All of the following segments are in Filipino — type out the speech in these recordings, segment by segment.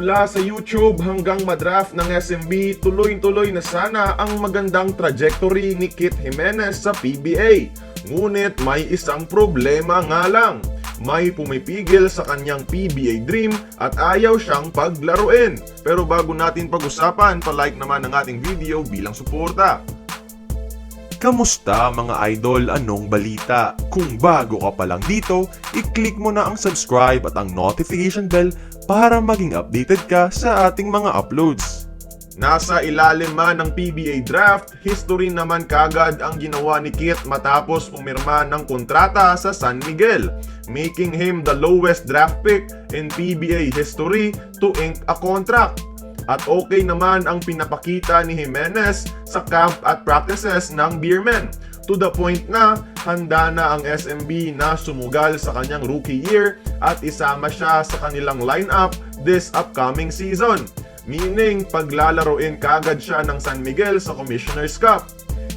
Mula sa YouTube hanggang madraft ng SMB, tuloy-tuloy na sana ang magandang trajectory ni Kit Jimenez sa PBA. Ngunit may isang problema nga lang. May pumipigil sa kanyang PBA dream at ayaw siyang paglaruin. Pero bago natin pag-usapan, pa-like naman ang ating video bilang suporta. Kamusta mga idol? Anong balita? Kung bago ka pa lang dito, i-click mo na ang subscribe at ang notification bell para maging updated ka sa ating mga uploads. Nasa ilalim man ng PBA draft, history naman kagad ang ginawa ni Kit matapos pumirma ng kontrata sa San Miguel, making him the lowest draft pick in PBA history to ink a contract. At okay naman ang pinapakita ni Jimenez sa camp at practices ng Beermen, to the point na handa na ang SMB na sumugal sa kanyang rookie year at isama siya sa kanilang lineup this upcoming season. Meaning paglalaroin kagad siya ng San Miguel sa Commissioner's Cup.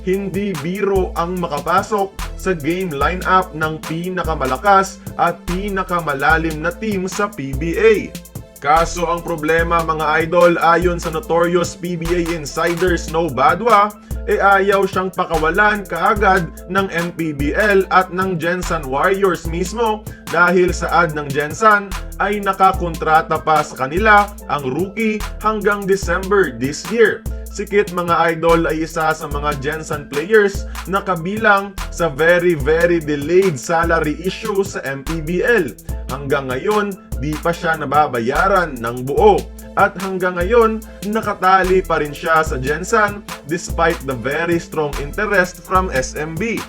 Hindi biro ang makapasok sa game lineup ng pinakamalakas at pinakamalalim na team sa PBA. Kaso ang problema mga idol, ayon sa notorious PBA insider Snow Badwa, ayaw siyang pakawalan kaagad ng MPBL at ng Gensan Warriors mismo dahil sa ad ng Gensan ay nakakontrata pa sa kanila ang rookie hanggang December this year. Si Kit mga idol ay isa sa mga Gensan players na kabilang sa very delayed salary issue sa MPBL. Hanggang ngayon, di pa siya nababayaran ng buo. At hanggang ngayon, nakatali pa rin siya sa Gensan despite the very strong interest from SMB.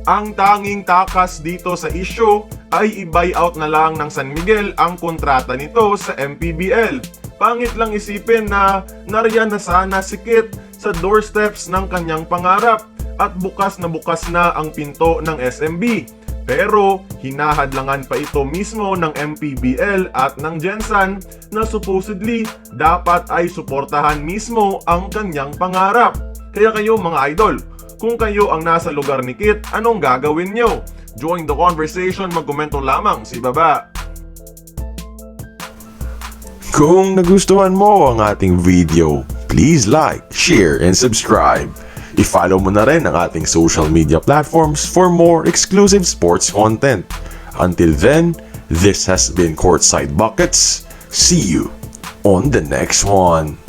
Ang tanging takas dito sa issue ay i-buyout na lang ng San Miguel ang kontrata nito sa MPBL. Pangit lang isipin na nariyan na sana si Kit sa doorsteps ng kanyang pangarap at bukas na ang pinto ng SMB. Pero hinahadlangan pa ito mismo ng MPBL at ng Gensan na supposedly dapat ay suportahan mismo ang kanyang pangarap. Kaya kayo mga idol, kung kayo ang nasa lugar ni Kit, anong gagawin nyo? Join the conversation, magkomento lamang sa ibaba. Kung nagustuhan mo ang ating video, please like, share, and subscribe. I-follow mo na rin ang ating social media platforms for more exclusive sports content. Until then, this has been Courtside Buckets. See you on the next one.